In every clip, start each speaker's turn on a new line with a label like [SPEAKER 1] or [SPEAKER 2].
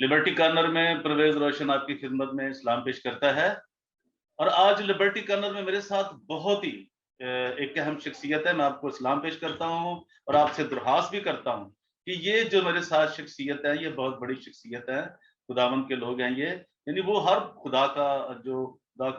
[SPEAKER 1] Liberty corner में परवेज रोशन आपकी खिदमत में सलाम पेश करता है। और आज लिबर्टी कॉर्नर में मेरे साथ बहुत ही एक अहम शख्सियत है। मैं आपको सलाम पेश करता हूँ और आपसे दरख्वास्त भी करता हूँ कि ये जो मेरे साथ शख्सियत है, ये बहुत बड़ी शख्सियत है, खुदावंद के लोग हैं ये। यानी वो हर खुदा का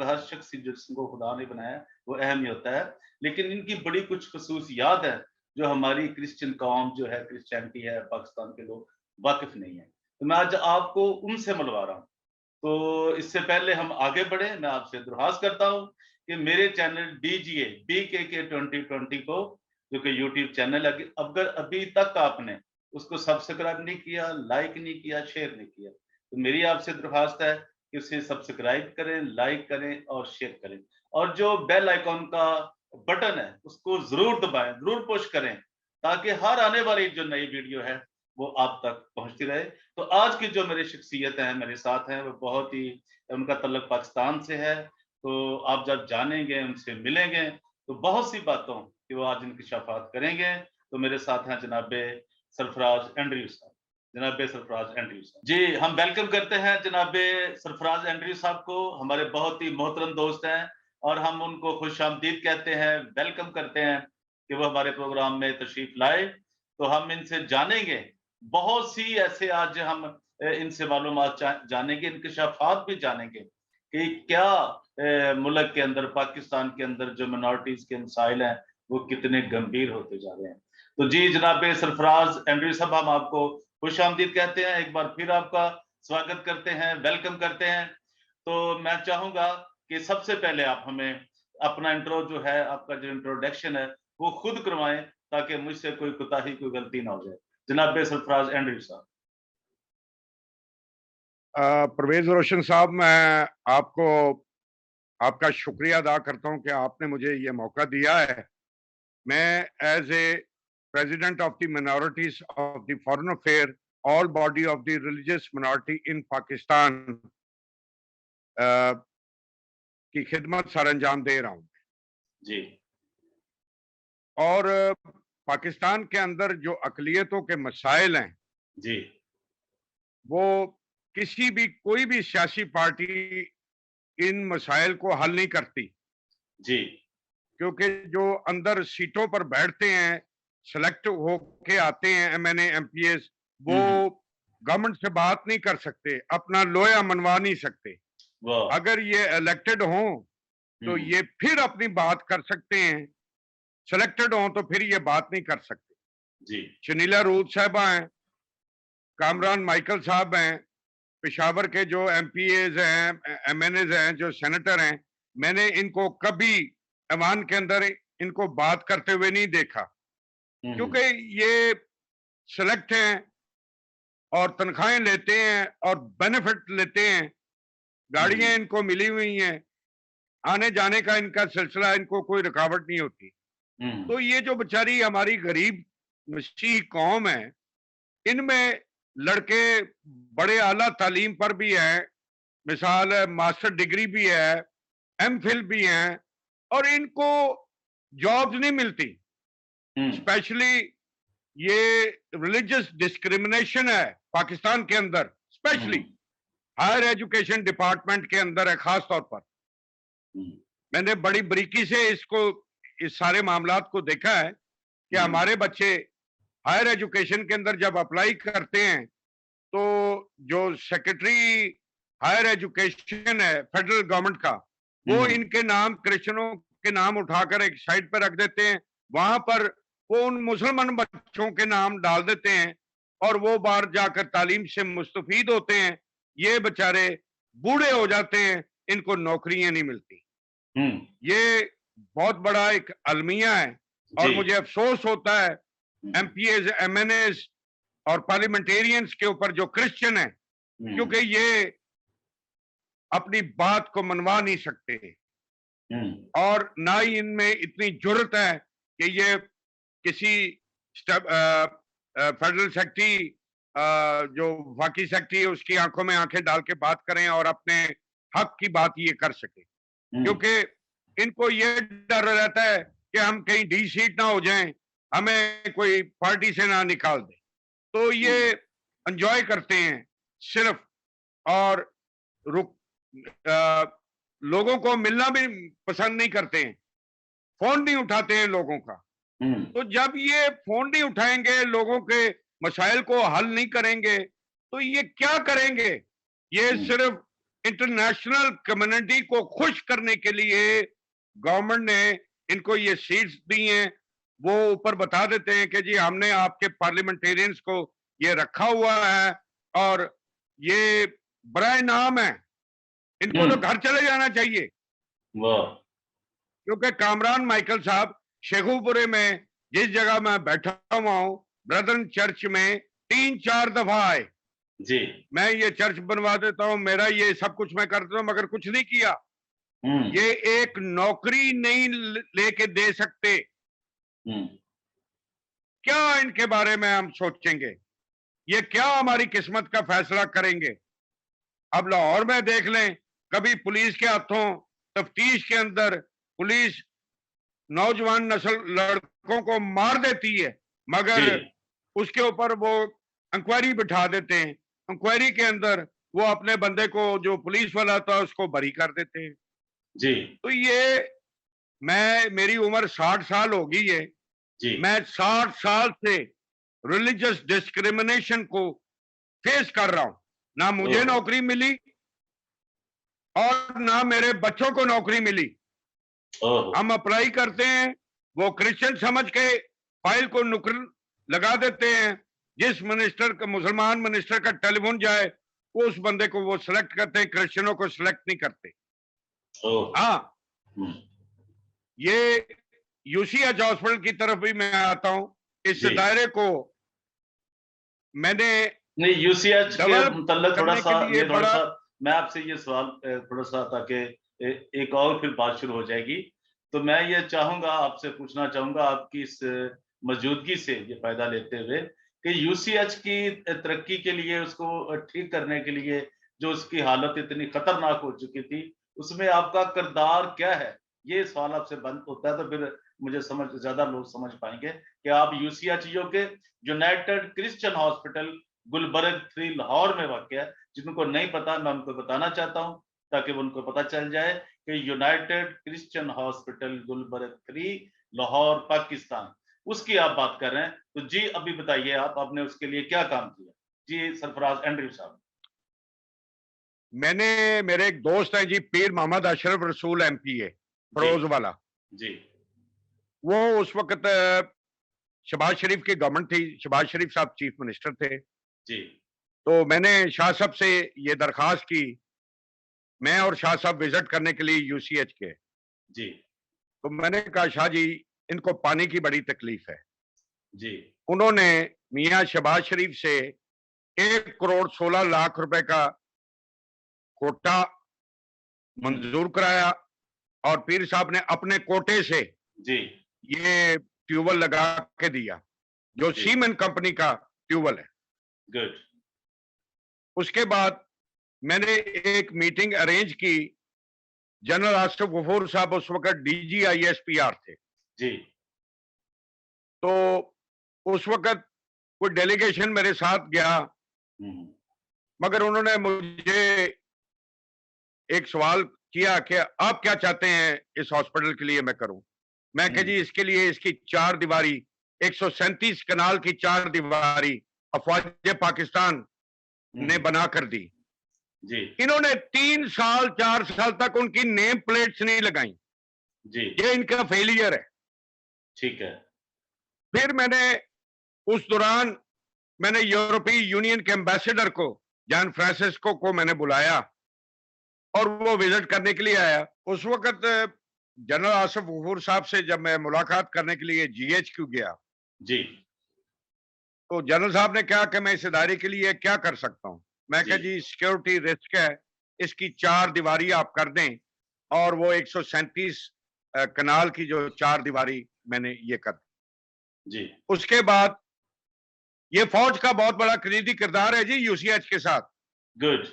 [SPEAKER 1] हर शख्स जिसको खुदा ने बनाया है, वो अहम ही होता है। लेकिन इनकी बड़ी कुछ खसूसियात है जो हमारी क्रिश्चियन कौम जो है, क्रिश्चियनिटी है, पाकिस्तान के लोग वाकिफ नहीं है। तो मैं आज आपको उनसे मिलवा रहा हूँ। तो इससे पहले हम आगे बढ़े, मैं आपसे दरख्वास्त करता हूँ कि मेरे चैनल डीजीए BKK 2020 को, जो कि यूट्यूब चैनल है, अगर अभी तक आपने उसको सब्सक्राइब नहीं किया, लाइक नहीं किया, शेयर नहीं किया, तो मेरी आपसे दरख्वास्त है कि उसे सब्सक्राइब करें, लाइक करें और शेयर करें। और जो बेल आइकॉन का बटन है उसको जरूर दबाएं, जरूर पुश करें, ताकि हर आने वाली जो नई वीडियो है वो आप तक पहुंचती रहे। तो आज की जो मेरी शख्सियत है, मेरे साथ हैं, वो बहुत ही, उनका तल्लुक पाकिस्तान से है। तो आप जब जानेंगे, उनसे मिलेंगे, तो बहुत सी बातों की वो आज इंकिशाफात करेंगे। तो मेरे साथ हैं जनाबे सरफराज एंड्रयू साहब। जनाबे सरफराज एंड्रयू साहब जी, हम वेलकम करते हैं जनाबे सरफराज एंड्रयू साहब को। हमारे बहुत ही मोहतरम दोस्त हैं और हम उनको खुशामदीद कहते हैं, वेलकम करते हैं कि वो हमारे प्रोग्राम में तशरीफ लाए। तो हम इनसे जानेंगे बहुत सी ऐसे, आज हम इनसे मालूमात जानेंगे, इंकशाफात भी जानेंगे कि क्या मुल्क के अंदर, पाकिस्तान के अंदर जो मिनॉरिटीज के मसाइल हैं वो कितने गंभीर होते जा रहे हैं। तो जी जनाब सरफराज एंड्रयू साहब, हम आपको खुशामदीद कहते हैं, एक बार फिर आपका स्वागत करते हैं, वेलकम करते हैं। तो मैं चाहूंगा कि सबसे पहले आप हमें अपना इंट्रो जो है, आपका जो इंट्रोडक्शन है, वो खुद करवाएं, ताकि मुझसे कोई कोताही, कोई गलती ना हो जाए। जनाब सरफराज एंड्रयू साहब।
[SPEAKER 2] परवेज रोशन साहब, मैं आपको आपका शुक्रिया अदा करता हूं कि आपने मुझे ये मौका दिया है। मैं as a president of the minorities of the foreign affair all body of the religious minority in Pakistan की खिदमत सर अंजाम दे रहा हूं
[SPEAKER 1] जी।
[SPEAKER 2] और पाकिस्तान के अंदर जो अकलियतों के मसाइल हैं
[SPEAKER 1] जी।
[SPEAKER 2] वो किसी भी कोई भी सियासी पार्टी इन मसाइल को हल नहीं करती,
[SPEAKER 1] जी।
[SPEAKER 2] क्योंकि जो अंदर सीटों पर बैठते हैं, सेलेक्ट होके आते हैं MNA MPs, वो गवर्नमेंट से बात नहीं कर सकते, अपना लोया मनवा नहीं सकते। अगर ये इलेक्टेड हों तो ये फिर अपनी बात कर सकते हैं, सिलेक्टेड हों तो फिर ये बात नहीं कर सकते।
[SPEAKER 1] जी।
[SPEAKER 2] शनीला रूद साहबा हैं, कामरान माइकल साहब हैं, पेशावर के जो MPAs हैं, MNAs हैं, जो सेनेटर हैं, मैंने इनको कभी ऐवान के अंदर इनको बात करते हुए नहीं देखा, क्योंकि ये सिलेक्ट हैं और तनख्वाहें लेते हैं और बेनिफिट लेते हैं, गाड़ियां इनको मिली हुई हैं, आने जाने का इनका सिलसिला, इनको कोई रुकावट नहीं होती। तो ये जो बेचारी हमारी गरीब मसीही कौम है, इनमें लड़के बड़े आला तालीम पर भी हैं, मिसाल मास्टर डिग्री भी है, MPhil भी हैं, और इनको जॉब्स नहीं मिलती। स्पेशली ये रिलीजियस डिस्क्रिमिनेशन है पाकिस्तान के अंदर, स्पेशली हायर एजुकेशन डिपार्टमेंट के अंदर है खास तौर पर। मैंने बड़ी बारीकी से इस सारे मामलात को देखा है कि हमारे बच्चे हायर एजुकेशन के अंदर जब अप्लाई करते हैं तो जो सेक्रेटरी हायर एजुकेशन है फेडरल गवर्नमेंट का, वो इनके नाम, क्रिश्चियनों के नाम उठाकर एक साइड पर रख देते हैं, वहां पर वो उन मुसलमान बच्चों के नाम डाल देते हैं और वो बाहर जाकर तालीम से मुस्तफीद होते हैं। ये बेचारे बूढ़े हो जाते हैं, इनको नौकरियां नहीं मिलती। ये बहुत बड़ा एक अलमिया है और मुझे अफसोस होता है MPAs, MNAs और पार्लियामेंटेरियंस के ऊपर जो क्रिश्चियन है, क्योंकि ये अपनी बात को मनवा नहीं सकते और ना ही इनमें इतनी जुर्रत है कि ये किसी फेडरल सेक्रेटरी, जो वफाकी सेक्रेटरी है, उसकी आंखों में आंखें डाल के बात करें और अपने हक की बात ये कर सके, क्योंकि इनको ये डर रहता है कि हम कहीं डी सीट ना हो जाएं, हमें कोई पार्टी से ना निकाल दे। तो ये एंजॉय करते हैं सिर्फ, और रुक अ, लोगों को मिलना भी पसंद नहीं करते हैं, फोन नहीं उठाते हैं लोगों का। तो जब ये फोन नहीं उठाएंगे, लोगों के मसाइल को हल नहीं करेंगे, तो ये क्या करेंगे? ये सिर्फ इंटरनेशनल कम्युनिटी को खुश करने के लिए गवर्नमेंट ने इनको ये सीट्स दी हैं। वो ऊपर बता देते हैं कि जी हमने आपके पार्लियामेंटेरियंस को ये रखा हुआ है और ये बड़ा इनाम है, इनको तो घर चले जाना चाहिए।
[SPEAKER 1] वाह,
[SPEAKER 2] क्योंकि कामरान माइकल साहब शेखुपुरे में जिस जगह मैं बैठा हुआ हूँ, ब्रदरन चर्च में 3-4 दफा आए।
[SPEAKER 1] जी,
[SPEAKER 2] मैं ये चर्च बनवा देता हूँ, मेरा ये सब कुछ मैं करता हूँ, मगर कुछ नहीं किया। ये एक नौकरी नहीं लेके दे सकते। क्या इनके बारे में हम सोचेंगे? ये क्या हमारी किस्मत का फैसला करेंगे? अब लाहौर में देख लें, कभी पुलिस के हाथों तफ्तीश के अंदर पुलिस नौजवान नस्ल लड़कों को मार देती है, मगर उसके ऊपर वो इंक्वायरी बिठा देते हैं। इंक्वायरी के अंदर वो अपने बंदे को, जो पुलिस वाला था, उसको बरी कर देते हैं।
[SPEAKER 1] जी,
[SPEAKER 2] तो ये, मेरी उम्र 60 साल हो गई है,
[SPEAKER 1] जी,
[SPEAKER 2] मैं 60 साल से रिलीजियस डिस्क्रिमिनेशन को फेस कर रहा हूं। ना मुझे नौकरी मिली और ना मेरे बच्चों को नौकरी मिली। हम अप्लाई करते हैं, वो क्रिश्चियन समझ के फाइल को नुक्कड़ लगा देते हैं। जिस मिनिस्टर का, मुसलमान मिनिस्टर का टेलीफोन जाए, वो उस बंदे को वो सिलेक्ट करते हैं, क्रिश्चियनों को सिलेक्ट नहीं करते। हाँ, ये यूसीएच हॉस्पिटल की तरफ भी मैं आता हूं। इस दायरे को मैंने
[SPEAKER 1] नहीं, यूसीएच के मतलब थोड़ा सा
[SPEAKER 2] ये
[SPEAKER 1] थोड़ा सा मैं आपसे ये सवाल थोड़ा सा, ताकि एक और फिर बात शुरू हो जाएगी, तो मैं ये चाहूंगा, आपसे पूछना चाहूंगा आपकी इस मौजूदगी से ये फायदा लेते हुए कि यूसीएच की तरक्की के लिए, उसको ठीक करने के लिए, जो उसकी हालत इतनी खतरनाक हो चुकी थी, उसमें आपका किरदार क्या है? ये सवाल आपसे बंद होता है तो फिर मुझे ज्यादा लोग समझ पाएंगे कि आप यूसीएचओ के United Christian Hospital Gulberg 3 Lahore में वाक़ है। जिनको नहीं पता, मैं उनको बताना चाहता हूँ ताकि उनको पता चल जाए कि United Christian Hospital Gulberg 3 Lahore Pakistan, उसकी आप बात कर रहे हैं। तो जी अभी बताइए, आपने उसके लिए क्या काम किया? जी सरफराज एंड्रयू साहब।
[SPEAKER 2] मेरे एक दोस्त हैं जी, पीर मोहम्मद अशरफ रसूल एमपीए फरोज वाला
[SPEAKER 1] जी,
[SPEAKER 2] वो उस वक्त शहबाज शरीफ की गवर्नमेंट थी, शहबाज शरीफ साहब चीफ मिनिस्टर थे
[SPEAKER 1] जी,
[SPEAKER 2] तो मैंने शाह साहब से ये दरखास्त की, मैं और शाह साहब विजिट करने के लिए यूसीएच के।
[SPEAKER 1] जी,
[SPEAKER 2] तो मैंने कहा शाह जी, इनको पानी की बड़ी तकलीफ है।
[SPEAKER 1] जी,
[SPEAKER 2] उन्होंने मियां शहबाज शरीफ से 1,16,00,000 रुपए का कोटा मंजूर कराया और पीर साहब ने अपने कोटे से
[SPEAKER 1] जी,
[SPEAKER 2] ये ट्यूबवेल लगा के दिया, जो सीमेंट कंपनी का ट्यूबवेल है।
[SPEAKER 1] गुड।
[SPEAKER 2] उसके बाद मैंने एक मीटिंग अरेंज की, जनरल आसिफ गफूर साहब उस वक्त DGISPR थे।
[SPEAKER 1] जी,
[SPEAKER 2] तो उस वक्त कोई डेलीगेशन मेरे साथ गया, मगर उन्होंने मुझे एक सवाल किया कि आप क्या चाहते हैं इस हॉस्पिटल के लिए मैं करूं। मैं कहा जी, इसके लिए इसकी 4 दीवारी, 137 कनाल की 4 दीवारी अफवाज पाकिस्तान ने बना कर दी।
[SPEAKER 1] जी,
[SPEAKER 2] इन्होंने 3 साल 4 साल तक उनकी नेम प्लेट्स नहीं लगाई।
[SPEAKER 1] जी,
[SPEAKER 2] ये इनका फेलियर है।
[SPEAKER 1] ठीक है।
[SPEAKER 2] फिर मैंने उस दौरान मैंने यूरोपीय यूनियन के एम्बेसडर को, जॉन फ्रांसिस्को को मैंने बुलाया और वो विजिट करने के लिए आया। उस वक्त जनरल आसिफ गफूर साहब से जब मैं मुलाकात करने के लिए GHQ गया,
[SPEAKER 1] जी,
[SPEAKER 2] तो जनरल साहब ने कहा कि मैं इस इदारे के लिए क्या कर सकता हूं। मैं कहा जी, सिक्योरिटी रिस्क है, इसकी 4 दीवारी आप कर दें। और वो 137 कनाल की जो 4 दीवारी मैंने ये कर दी।
[SPEAKER 1] जी,
[SPEAKER 2] उसके बाद ये फौज का बहुत बड़ा कलीदी किरदार है जी यूसीएच के साथ।
[SPEAKER 1] गुड।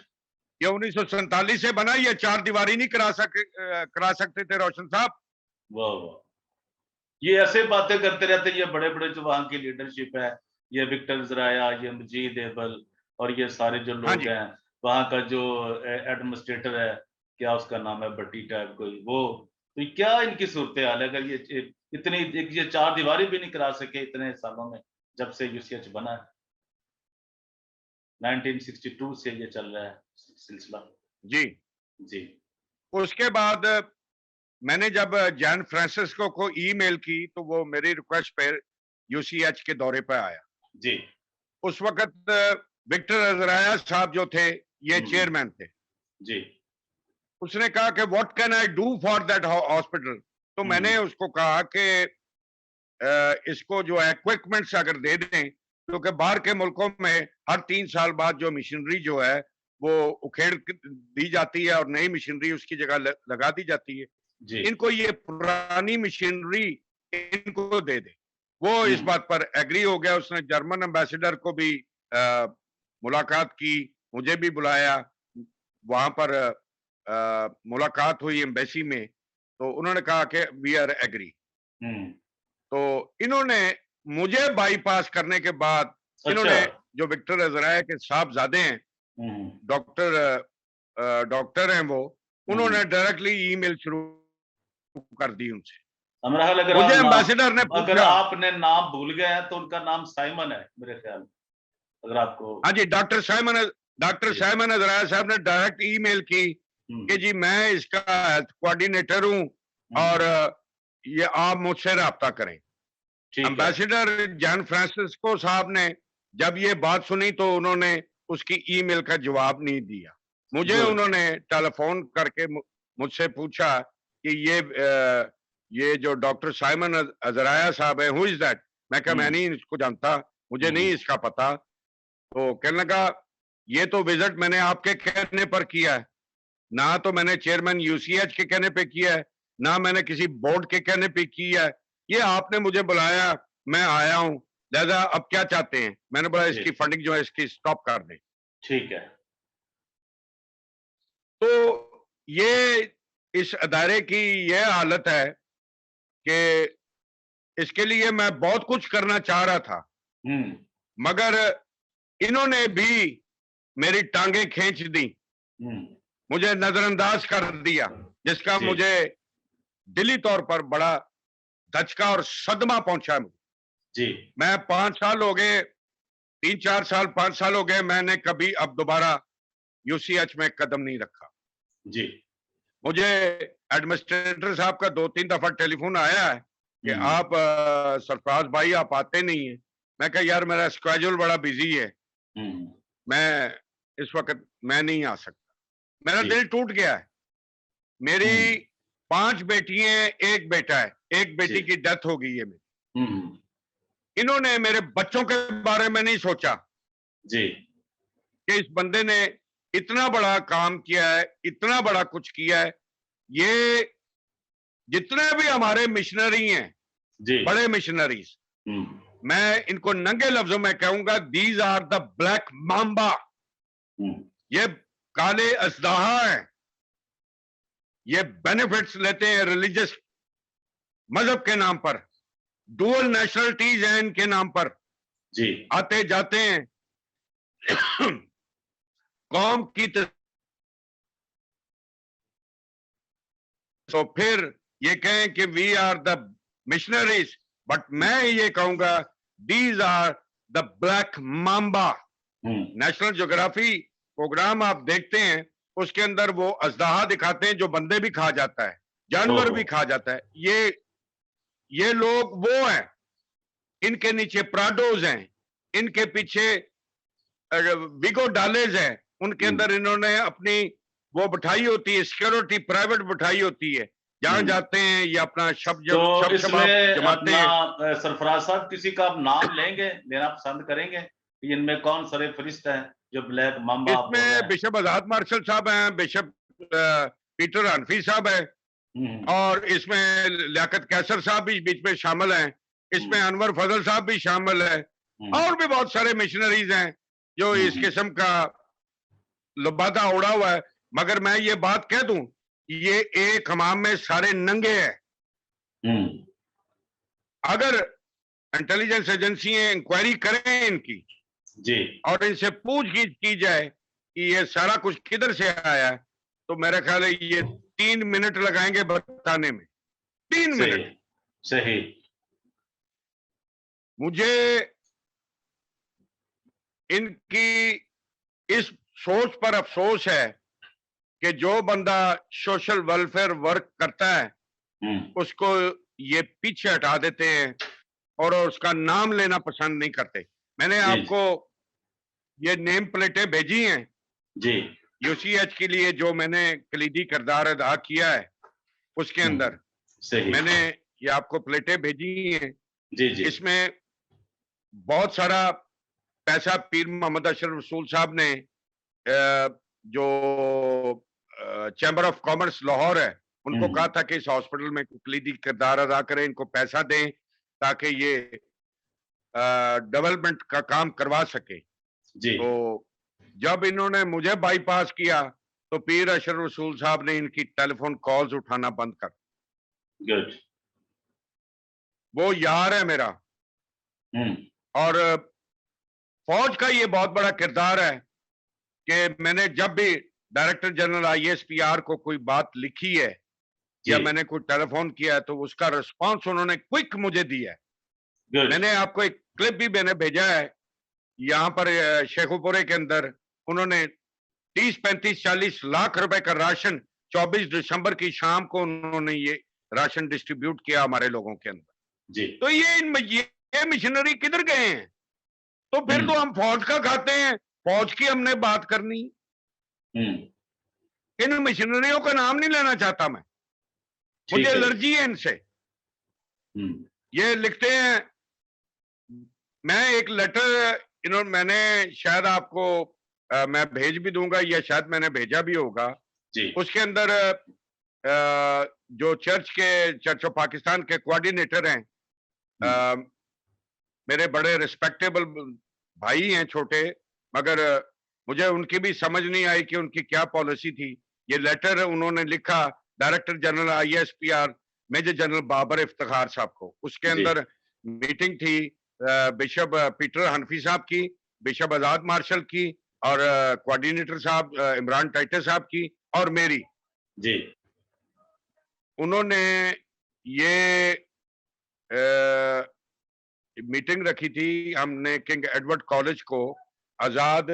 [SPEAKER 2] ये 1947 से बना, ये 4 दीवारी नहीं करा सकते थे रोशन साहब।
[SPEAKER 1] वाह वाह, ये ऐसे बातें करते रहते हैं, ये बड़े बड़े जो वहां की लीडरशिप है, ये विक्टर जराया, ये मजीद एबल और ये सारे जो
[SPEAKER 2] हाँ
[SPEAKER 1] लोग
[SPEAKER 2] जी।
[SPEAKER 1] हैं, वहाँ का जो एडमिनिस्ट्रेटर है, क्या उसका नाम है, भट्टी टाइप कोई, वो, तो क्या इनकी सूरत-ए-हाल है? अगर ये इतनी एक ये चारदीवारी भी नहीं करा सके इतने सालों में, जब से यूसीएच बना है। 1962 से ये चल रहा है सिलसिला।
[SPEAKER 2] जी।
[SPEAKER 1] जी,
[SPEAKER 2] उसके बाद मैंने जब जैन फ्रांसिस्को को ईमेल की, तो वो मेरी रिक्वेस्ट पे यूसीएच के दौरे पे आया।
[SPEAKER 1] जी।
[SPEAKER 2] उस वक़्त विक्टर अज़राया साहब जो थे, ये
[SPEAKER 1] हुँ,
[SPEAKER 2] चेयरमैन थे।
[SPEAKER 1] जी।
[SPEAKER 2] उसने कहा कि what can I do for that hospital? तो मैंने
[SPEAKER 1] हुँ,
[SPEAKER 2] उसको कहा कि इसको जो है इक्विपमेंट्स अगर दे दें, क्योंकि बाहर के मुल्कों में हर 3 साल बाद जो मशीनरी जो है, वो उखेड़ के दी जाती है और नई मशीनरी उसकी जगह लगा दी जाती है।
[SPEAKER 1] जी।
[SPEAKER 2] इनको ये पुरानी मशीनरी इनको दे दें। वो
[SPEAKER 1] हुँ,
[SPEAKER 2] इस बात पर एग्री हो गया। उसने जर्मन एम्बेसडर को भी मुलाकात की, मुझे भी बुलाया। वहाँ पर मुलाकात हुई एम्बेसी में, तो उन्होंने कहा कि वी आर एग्री।
[SPEAKER 1] हुँ।
[SPEAKER 2] तो इन्होंने मुझे बाईपास करने के बाद,
[SPEAKER 1] अच्छा।
[SPEAKER 2] इन्होंने जो विक्टर अज़राया के साहबजादे हैं,
[SPEAKER 1] हुँ, हुँ।
[SPEAKER 2] डॉक्टर डॉक्टर हैं वो,
[SPEAKER 1] हुँ,
[SPEAKER 2] उन्होंने
[SPEAKER 1] हुँ।
[SPEAKER 2] डायरेक्टली ईमेल शुरू कर दी उनसे।
[SPEAKER 1] हमरा ख्याल
[SPEAKER 2] मुझे एम्बेसडर ने
[SPEAKER 1] अगर
[SPEAKER 2] पूछा।
[SPEAKER 1] आपने नाम भूल गए हैं, तो उनका नाम साइमन है, मेरे ख्याल में, अगर आपको।
[SPEAKER 2] हाँ जी, डॉक्टर
[SPEAKER 1] जी।
[SPEAKER 2] साइमन अज़राया साहब ने डायरेक्ट ईमेल की कि
[SPEAKER 1] हुँ,
[SPEAKER 2] जी मैं इसका हेल्थ कोऑर्डिनेटर हूँ और
[SPEAKER 1] हुँ।
[SPEAKER 2] ये आप मुझसे राब्ता करें।
[SPEAKER 1] ठीक है।
[SPEAKER 2] एम्बेसडर जैन फ्रांसिस्को साहब ने जब ये बात सुनी, तो उन्होंने उसकी ईमेल का जवाब नहीं दिया। मुझे
[SPEAKER 1] गुड।
[SPEAKER 2] उन्होंने टेलीफ़ोन करके मुझसे पूछा कि ये जो डॉक्टर साइमन अज़राया साहब है, हू इज़ दैट? मैं कहा मैं
[SPEAKER 1] हुँ,
[SPEAKER 2] नहीं इसको जानता, मुझे नहीं
[SPEAKER 1] हुँ।
[SPEAKER 2] इसका पता। तो कहने लगा, ये तो विज़िट मैंने आपके कहने पर किया है, ना तो मैंने चेयरमैन यूसीएच के कहने पे किया है, ना मैंने किसी बोर्ड के कहने पे किया है। ये आपने मुझे बुलाया, मैं आया हूँ, लिहाज़ा अब क्या चाहते हैं? मैंने बोला
[SPEAKER 1] जी,
[SPEAKER 2] इसकी फंडिंग जो है इसकी स्टॉप कर दें।
[SPEAKER 1] ठीक है।
[SPEAKER 2] तो ये इस अदारे की ये हालत है कि इसके लिए मैं बहुत कुछ करना चाह रहा था,
[SPEAKER 1] हुँ,
[SPEAKER 2] मगर इन्होंने भी मेरी टाँगें खींच दी,
[SPEAKER 1] हुँ।
[SPEAKER 2] मुझे नज़रअंदाज कर दिया, जिसका
[SPEAKER 1] जी,
[SPEAKER 2] मुझे दिली तौर पर बड़ा धचका और सदमा पहुँचा मुझे।
[SPEAKER 1] जी,
[SPEAKER 2] मैं 5 साल हो गए, 3-4 साल, 5 साल हो गए, मैंने कभी अब दोबारा यूसीएच में कदम नहीं रखा।
[SPEAKER 1] जी।
[SPEAKER 2] मुझे एडमिनिस्ट्रेटर साहब का 2-3 दफ़ा टेलीफ़ोन आया है कि
[SPEAKER 1] हुँ,
[SPEAKER 2] आप सरफराज भाई आप आते नहीं हैं। मैं कहा यार मेरा स्केड्यूल बड़ा बिज़ी है,
[SPEAKER 1] हुँ।
[SPEAKER 2] मैं इस वक़्त मैं नहीं आ सकता। मेरा
[SPEAKER 1] जी।
[SPEAKER 2] दिल टूट गया है। मेरी
[SPEAKER 1] हुँ,
[SPEAKER 2] 5 बेटी हैं, 1 बेटा है। 1
[SPEAKER 1] जी।
[SPEAKER 2] बेटी की डेथ हो गई है मेरी।
[SPEAKER 1] हुँ, हुँ।
[SPEAKER 2] इन्होंने मेरे बच्चों के बारे में नहीं सोचा
[SPEAKER 1] जी,
[SPEAKER 2] कि इस बंदे ने इतना बड़ा काम किया है, इतना बड़ा कुछ किया है। ये जितने भी हमारे मिशनरी हैं,
[SPEAKER 1] जी।
[SPEAKER 2] बड़े मिशनरीज़,
[SPEAKER 1] हुँ,
[SPEAKER 2] मैं इनको नंगे लफ्ज़ों में कहूँगा these are the black mamba.
[SPEAKER 1] हुँ।
[SPEAKER 2] ये काले अजदहा हैं। ये बेनिफिट्स लेते हैं रिलीजियस मज़हब के नाम पर, डुअल नेशनलिटीज़ हैं इनके नाम पर,
[SPEAKER 1] जी,
[SPEAKER 2] आते जाते हैं। कौम की तो फिर ये कहें कि we are the missionaries, but मैं ये कहूंगा these are the black mamba.
[SPEAKER 1] हुँ।
[SPEAKER 2] नेशनल ज्योग्राफी प्रोग्राम आप देखते हैं, उसके अंदर वो अजदहा दिखाते हैं जो बंदे भी खा जाता है, जानवर
[SPEAKER 1] ओहो!
[SPEAKER 2] भी खा जाता है। ये लोग वो हैं, इनके नीचे प्राडोज हैं, इनके पीछे विगो डालेज हैं, उनके
[SPEAKER 1] हुँ,
[SPEAKER 2] अंदर इन्होंने अपनी वो बिठाई होती है, सिक्योरिटी प्राइवेट बिठाई होती है। जहां
[SPEAKER 1] हुँ।
[SPEAKER 2] जाते हैं ये अपना
[SPEAKER 1] तो
[SPEAKER 2] शब शबाब
[SPEAKER 1] इसमें
[SPEAKER 2] जमाते
[SPEAKER 1] अपना
[SPEAKER 2] हैं।
[SPEAKER 1] सरफराज साहब किसी का आप नाम लेंगे, लेना पसंद करेंगे? कि इनमें कौन सरफ़हरिस्त हैं, जो ब्लैक माम्बा आप बोल रहे
[SPEAKER 2] इसमें
[SPEAKER 1] हैं?
[SPEAKER 2] बिशप आजाद मार्शल साहब हैं, बिशप पीटर हनफी साहब हैं,
[SPEAKER 1] हुँ, हुँ,
[SPEAKER 2] और इसमें लियाकत कैसर साहब भी बीच में शामिल हैं,
[SPEAKER 1] हुँ,
[SPEAKER 2] इसमें अनवर फजल साहब भी शामिल है,
[SPEAKER 1] हुँ,
[SPEAKER 2] और भी बहुत सारे मिशनरीज हैं जो
[SPEAKER 1] हुँ,
[SPEAKER 2] इस
[SPEAKER 1] हुँ,
[SPEAKER 2] किस्म का लबादा उड़ा हुआ है। मगर मैं ये बात कह दूं, ये एक हमाम में सारे नंगे हैं।
[SPEAKER 1] हुँ।
[SPEAKER 2] अगर इंटेलिजेंस एजेंसियां इंक्वायरी करें इनकी,
[SPEAKER 1] जी
[SPEAKER 2] और इनसे पूछगिछ की जाए कि ये सारा कुछ किधर से आया है, तो मेरा ख्याल है ये 3 मिनट लगाएंगे बताने में। 3 मिनट।
[SPEAKER 1] सही सही
[SPEAKER 2] मुझे इनकी इस सोच पर अफसोस है कि जो बंदा सोशल वेलफेयर वर्क करता है उसको ये पीछे हटा देते हैं और उसका नाम लेना पसंद नहीं करते। मैंने
[SPEAKER 1] जी
[SPEAKER 2] आपको ये नेम प्लेटें भेजी हैं
[SPEAKER 1] जी
[SPEAKER 2] यूसीएच के लिए, जो मैंने कलीदी किरदार अदा किया है उसके अंदर
[SPEAKER 1] सही
[SPEAKER 2] मैंने ये आपको प्लेटें भेजी हैं।
[SPEAKER 1] जी जी
[SPEAKER 2] इसमें बहुत सारा पैसा पीर मोहम्मद अशरफ रसूल साहब ने जो चैम्बर ऑफ कॉमर्स लाहौर है उनको कहा था कि इस हॉस्पिटल में कलीदी किरदार अदा करें, इनको पैसा दें ताकि ये डेवलपमेंट का काम करवा सके।
[SPEAKER 1] जी
[SPEAKER 2] तो जब इन्होंने मुझे बाईपास किया तो पीर अशरफ रसूल साहब ने इनकी टेलीफोन कॉल्स उठाना बंद कर।
[SPEAKER 1] गुड
[SPEAKER 2] वो यार है मेरा, और फौज का ये बहुत बड़ा किरदार है कि मैंने जब भी डायरेक्टर जनरल आईएसपीआर को कोई बात लिखी है या
[SPEAKER 1] जी
[SPEAKER 2] मैंने कोई टेलीफोन किया है तो उसका रिस्पांस उन्होंने क्विक मुझे दिया है।
[SPEAKER 1] गुड
[SPEAKER 2] मैंने आपको एक क्लिप भी मैंने भेजा है यहाँ पर शेखुपुरे के अंदर। उन्होंने 30-35-40 लाख रुपए का राशन 24 दिसंबर की शाम को उन्होंने ये राशन डिस्ट्रीब्यूट किया हमारे लोगों के अंदर।
[SPEAKER 1] जी
[SPEAKER 2] तो ये मिशनरी किधर गए हैं? तो फिर तो हम फौज का खाते हैं, फौज की हमने बात करनी। इन मिशनरियों का नाम नहीं लेना चाहता मैं, मुझे एलर्जी है इनसे। ये लिखते हैं, मैं एक लेटर मैंने शायद आपको मैं भेज भी दूंगा या शायद मैंने भेजा भी होगा
[SPEAKER 1] जी
[SPEAKER 2] उसके अंदर जो चर्च ऑफ पाकिस्तान के कोऑर्डिनेटर हैं, मेरे बड़े रिस्पेक्टेबल भाई हैं छोटे, मगर मुझे उनकी भी समझ नहीं आई कि उनकी क्या पॉलिसी थी। ये लेटर उन्होंने लिखा director general ISPR major general Babar Iftikhar साहब को। उसके अंदर मीटिंग थी बिशप पीटर हनफी साहब की, बिशप आजाद मार्शल की और कोऑर्डिनेटर साहब इमरान टाइटर साहब की और मेरी।
[SPEAKER 1] जी
[SPEAKER 2] उन्होंने ये मीटिंग रखी थी, हमने किंग एडवर्ड कॉलेज को आजाद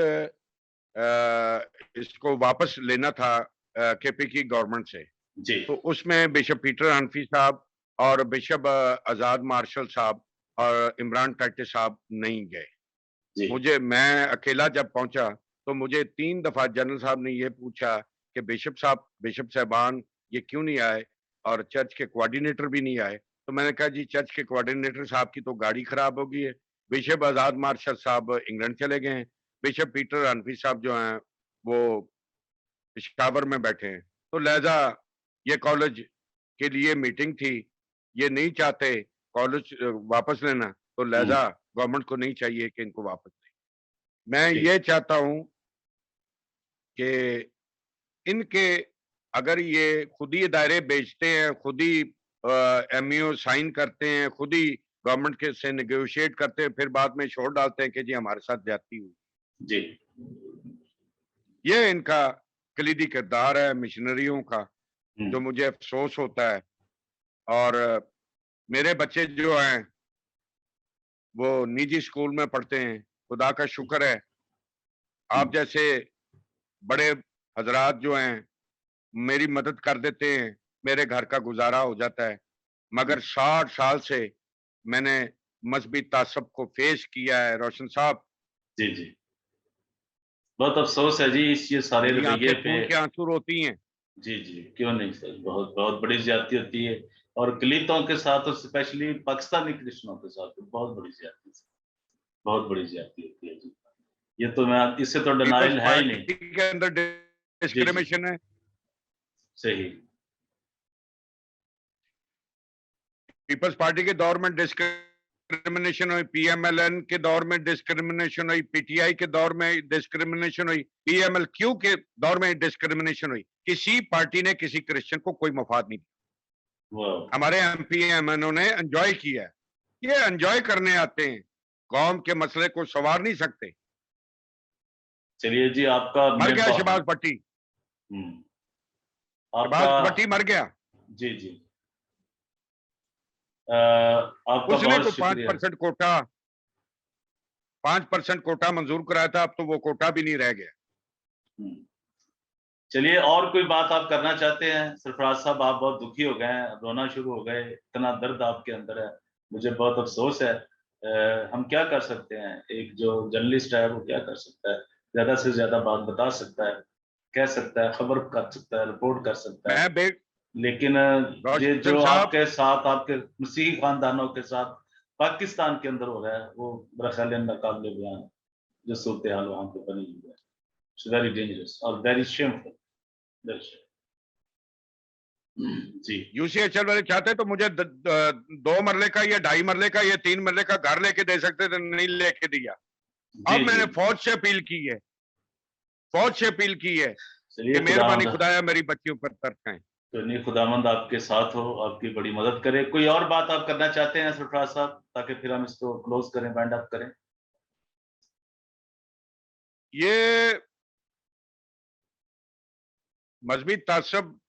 [SPEAKER 2] इसको वापस लेना था केपी की गवर्नमेंट से।
[SPEAKER 1] जी
[SPEAKER 2] तो उसमें बिशप पीटर हनफी साहब और बिशप आजाद मार्शल साहब और इमरान टाइटे साहब नहीं गए। मैं अकेला जब पहुंचा तो मुझे 3 दफा जनरल साहब ने ये पूछा कि बिशप साहबान ये क्यों नहीं आए और चर्च के कोऑर्डिनेटर भी नहीं आए। तो मैंने कहा जी चर्च के कोऑर्डिनेटर साहब की तो गाड़ी खराब हो गई है, बिशप आजाद मार्शल साहब इंग्लैंड चले गए हैं, बिशप पीटर हनफी साहब जो हैं वो पेशावर में बैठे हैं। तो लिहाजा ये कॉलेज के लिए मीटिंग थी, ये नहीं चाहते कॉलेज वापस लेना, तो लिहाजा गवर्नमेंट को नहीं चाहिए कि इनको वापस ले। मैं ये चाहता हूं कि इनके अगर ये खुद ही दायरे बेचते हैं, खुद ही एमईओ साइन करते हैं, खुद ही गवर्नमेंट के से नेगोशिएट करते हैं, फिर बाद में छोड़ डालते हैं कि जी हमारे साथ ज्यादती हुई।
[SPEAKER 1] जी
[SPEAKER 2] ये इनका कलीदी किरदार है मिशनरियों का, जो मुझे अफसोस होता है। और मेरे बच्चे जो हैं वो निजी स्कूल में पढ़ते हैं, खुदा का शुक्र है आप जैसे बड़े हजरात जो हैं मेरी मदद कर देते हैं, मेरे घर का गुजारा हो जाता है। मगर 60 साल से मैंने मजहबी तासब को फेस किया है रोशन साहब।
[SPEAKER 1] जी जी बहुत अफसोस है जी इस ये सारे रवैये पे।
[SPEAKER 2] के आंसू रोती हैं।
[SPEAKER 1] जी जी क्यों नहीं सर, बहुत बहुत बड़ी ज्यादती होती है और दलितों के साथ और स्पेशली पाकिस्तानी क्रिश्चियनों के साथ बहुत बड़ी ज्यादती, बहुत बड़ी ज्यादती होती है जी। ये तो मैं इससे तो डिनाइल है ही नहीं
[SPEAKER 2] के अंदर डिस्क्रिमिनेशन है।
[SPEAKER 1] सही
[SPEAKER 2] पीपल्स पार्टी के दौर में डिस्क्रिमिनेशन हुई, पीएमएलएन के दौर में डिस्क्रिमिनेशन हुई, पीटीआई के दौर में डिस्क्रिमिनेशन हुई, पीएमएलक्यू के दौर में डिस्क्रिमिनेशन हुई। किसी पार्टी ने किसी क्रिश्चियन को कोई मफाद नहीं दिया। हमारे एमपी एमएनओ ने एंजॉय किया। ये एंजॉय करने आते हैं, कौम के मसले को सवार नहीं सकते।
[SPEAKER 1] चलिए जी, आपका
[SPEAKER 2] मर
[SPEAKER 1] मैं
[SPEAKER 2] गया शहबाज भट्टी।
[SPEAKER 1] आपका
[SPEAKER 2] शहबाज भट्टी मर गया।
[SPEAKER 1] जी, जी। आपका
[SPEAKER 2] उसने
[SPEAKER 1] बहुत
[SPEAKER 2] तो
[SPEAKER 1] शुक्रिया।
[SPEAKER 2] 5% कोटा मंजूर कराया था, अब तो वो कोटा भी नहीं रह गया।
[SPEAKER 1] हुँ। चलिए, और कोई बात आप करना चाहते हैं? सरफराज साहब, आप बहुत दुखी हो गए हैं, रोना शुरू हो गए, इतना दर्द आपके अंदर है, मुझे बहुत अफ़सोस है। हम क्या कर सकते हैं? एक जो जर्नलिस्ट है वो क्या कर सकता है? ज़्यादा से ज़्यादा बात बता सकता है, कह सकता है, खबर कर सकता है, रिपोर्ट कर सकता है।
[SPEAKER 2] मैं बे
[SPEAKER 1] लेकिन ये
[SPEAKER 2] रोशन
[SPEAKER 1] जो
[SPEAKER 2] साहब,
[SPEAKER 1] आपके साथ, आपके मसीही खानदानों के साथ पाकिस्तान के अंदर हो रहा है, वो मेरा ख़्याल है नाक़ाबिले बयान है, जो सूरत-ए-हाल वहाँ पे बनी हुई है। इट्स वेरी डेंजरस और वेरी शेमफुल। Very shameful. जी।
[SPEAKER 2] यूसीएचएल वाले चाहते तो मुझे 2 मरले का या 2.5 मरले का या 3 मरले का घर लेके दे सकते थे, नहीं लेके दिया।
[SPEAKER 1] जी,
[SPEAKER 2] अब
[SPEAKER 1] जी।
[SPEAKER 2] मैंने फौज से अपील की है, फौज से अपील की है
[SPEAKER 1] चलिए,
[SPEAKER 2] कि मेहरबानी
[SPEAKER 1] खुदावंद
[SPEAKER 2] खुदाया मेरी बच्चियों पर तरस खाएं।
[SPEAKER 1] तो नहीं, खुदावंद आपके साथ हो, आपकी बड़ी मदद करे। कोई और बात आप करना चाहते हैं सरफराज साहब, ताकि फिर हम इसको क्लोज़ करें, वाइंड अप करें?
[SPEAKER 2] ये मजहबी तासब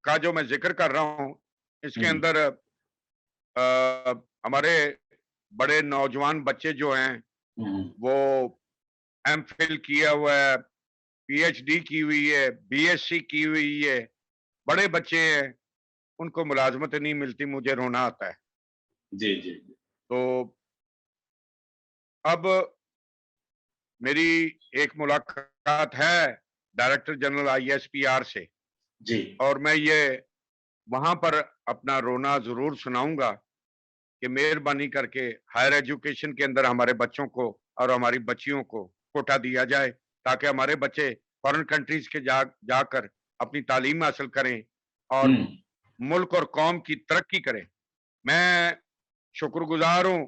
[SPEAKER 2] का जो मैं जिक्र कर रहा हूं, इसके
[SPEAKER 1] हुँ,
[SPEAKER 2] अंदर हमारे बड़े नौजवान बच्चे जो हैं,
[SPEAKER 1] हुँ,
[SPEAKER 2] वो एमफिल किया हुआ है, पीएचडी की हुई है, बीएससी की हुई है, बड़े बच्चे हैं, उनको मुलाजमत नहीं मिलती, मुझे रोना आता है।
[SPEAKER 1] जी, जी,
[SPEAKER 2] तो अब मेरी एक मुलाकात है डायरेक्टर जनरल आईएसपीआर से,
[SPEAKER 1] जी।
[SPEAKER 2] और मैं ये वहां पर अपना रोना जरूर सुनाऊंगा कि मेहरबानी करके हायर एजुकेशन के अंदर हमारे बच्चों को और हमारी बच्चियों को कोटा दिया जाए, ताकि हमारे बच्चे फॉरेन कंट्रीज के जाकर अपनी तालीम हासिल करें
[SPEAKER 1] हुँ,
[SPEAKER 2] और मुल्क और कौम की तरक्की करें। मैं शुक्रगुजार हूं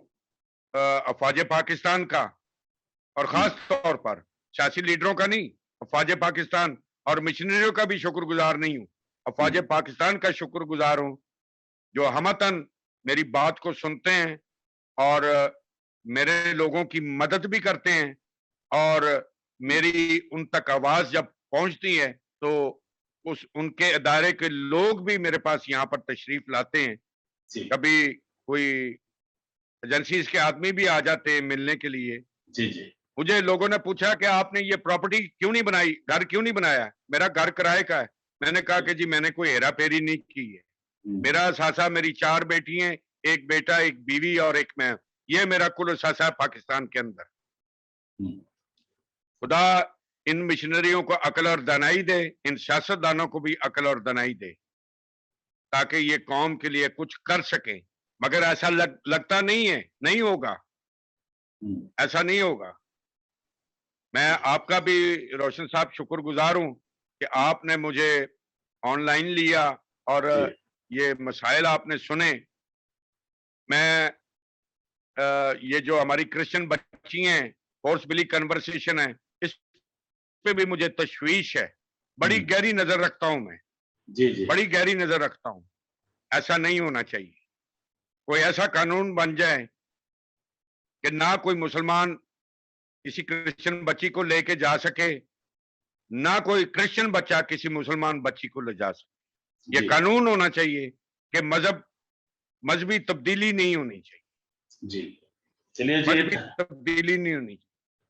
[SPEAKER 2] अफवाज पाकिस्तान का, और
[SPEAKER 1] हुँ,
[SPEAKER 2] खास तौर पर सियासी लीडरों का नहीं, अफवाज पाकिस्तान और मिशनरियों का भी शुक्रगुजार नहीं हूं,
[SPEAKER 1] हुँ,
[SPEAKER 2] अफवाज पाकिस्तान का शुक्रगुजार हूं, जो हमतन मेरी बात को सुनते हैं और मेरे लोगों की मदद भी करते हैं, और मेरी उन तक आवाज जब पहुंचती है तो उस उनके अदारे के लोग भी मेरे पास यहाँ पर तशरीफ लाते हैं।
[SPEAKER 1] जी,
[SPEAKER 2] कभी कोई एजेंसीज के आदमी भी आ जाते हैं मिलने के लिए।
[SPEAKER 1] जी, जी।
[SPEAKER 2] मुझे लोगों ने पूछा कि आपने ये प्रॉपर्टी क्यों नहीं बनाई, घर क्यों नहीं बनाया? मेरा घर किराए का है। मैंने कहा कि जी मैंने कोई हेरा फेरी नहीं की है।
[SPEAKER 1] हुँ,
[SPEAKER 2] मेरा असासा, मेरी 4 बेटी हैं, 1 बेटा, 1 बीवी और 1 मैं। ये मेरा कुल असासा है पाकिस्तान के अंदर।
[SPEAKER 1] हुँ,
[SPEAKER 2] खुदा इन मिशनरियों को अकल और दानाई दे, इन सियासतदानों को भी अकल और दानाई दे, ताकि ये कौम के लिए कुछ कर सकें। मगर ऐसा लगता नहीं है, नहीं होगा,
[SPEAKER 1] हुँ,
[SPEAKER 2] ऐसा नहीं होगा। मैं आपका भी रोशन साहब शुक्रगुजार हूँ कि आपने मुझे ऑनलाइन लिया और
[SPEAKER 1] जी,
[SPEAKER 2] ये मसाइल आपने सुने। मैं ये जो हमारी क्रिश्चियन बच्ची हैं, फोर्सबली कन्वर्सेशन है, इस पे भी मुझे तशवीश है। बड़ी
[SPEAKER 1] हुँ,
[SPEAKER 2] गहरी नज़र रखता हूँ मैं,
[SPEAKER 1] जी, जी,
[SPEAKER 2] बड़ी गहरी नज़र रखता हूँ। ऐसा नहीं होना चाहिए। कोई ऐसा कानून बन जाए कि ना कोई मुसलमान किसी क्रिश्चियन बच्ची को लेके जा सके, ना कोई क्रिश्चियन बच्चा किसी मुसलमान बच्ची को ले जा सके। ये
[SPEAKER 1] जी,
[SPEAKER 2] कानून होना चाहिए कि मजहबी तब्दीली नहीं होनी चाहिए,
[SPEAKER 1] जी। चलिए जी,
[SPEAKER 2] मजहबी तब्दीली नहीं होनी चाहिए।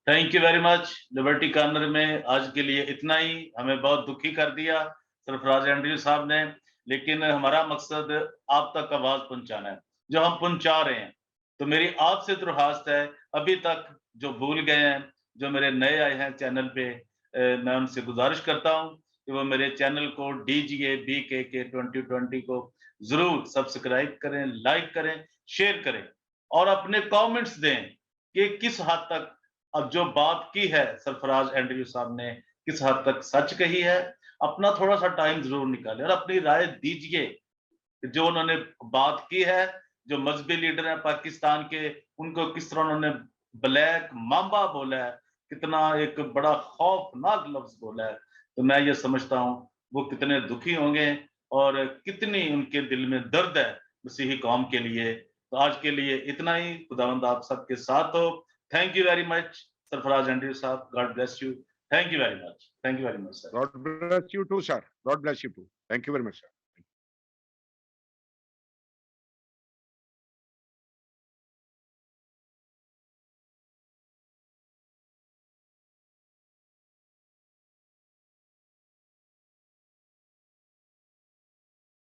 [SPEAKER 1] Thank you very much. Liberty corner में आज के लिए इतना ही। हमें बहुत दुखी कर दिया सरफराज एंड्रयू साहब ने, लेकिन हमारा मकसद आप तक आवाज पहुंचाना है, जो हम पहुंचा रहे हैं। तो मेरी आपसे दरख्वास्त है, अभी तक जो भूल गए हैं, जो मेरे नए आए हैं चैनल पे, मैं उनसे गुजारिश करता हूं कि वो मेरे चैनल को डीजीए BKK 2020 को जरूर सब्सक्राइब करें, लाइक करें, शेयर करें और अपने कमेंट्स दें कि किस हद तक अब जो बात की है सरफराज एंड्रयू साहब ने, किस हद तक सच कही है। अपना थोड़ा सा टाइम जरूर निकालें और अपनी राय दीजिए कि जो उन्होंने बात की है, जो मजहबी लीडर हैं पाकिस्तान के, उनको किस तरह उन्होंने ब्लैक मांबा बोला है, कितना एक बड़ा खौफनाक लफ्ज बोला है। तो मैं ये समझता हूँ वो कितने दुखी होंगे और कितनी उनके दिल में दर्द है मसीही कौम के लिए। तो आज के लिए इतना ही। खुदावंद आप सबके साथ हो। Thank you very much Sarfaraz Andrew साहब। God bless you. Thank you very much. Thank you very much, sir.
[SPEAKER 2] God bless you too, sir. God bless you too. Thank you very much, sir.